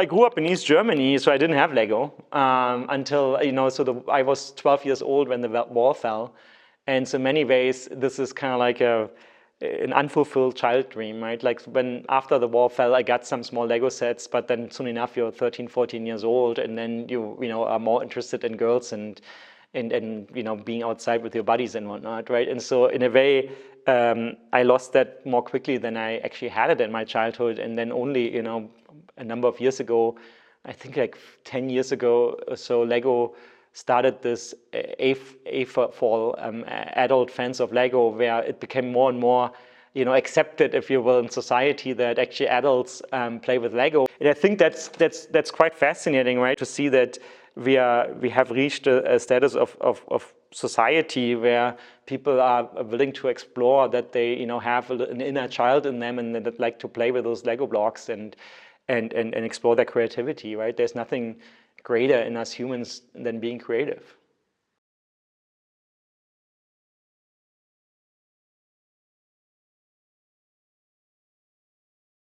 I grew up in East Germany, so I didn't have Lego until, I was 12 years old when the wall fell. And so in many ways, this is kind of like an unfulfilled child dream, right? Like when after the wall fell, I got some small Lego sets, but then soon enough, you're 13, 14 years old, and then you are more interested in girls and being outside with your buddies and whatnot, right? And so in a way, I lost that more quickly than I actually had it in my childhood. And then only, a number of years ago, I think like 10 years ago or so, Lego started this for adult fans of Lego, where it became more and more accepted, if you will, in society that actually adults play with Lego. And I think that's quite fascinating, right? To see that we have reached a status of society where people are willing to explore that they have an inner child in them and that like to play with those Lego blocks and explore their creativity, right? There's nothing greater in us humans than being creative.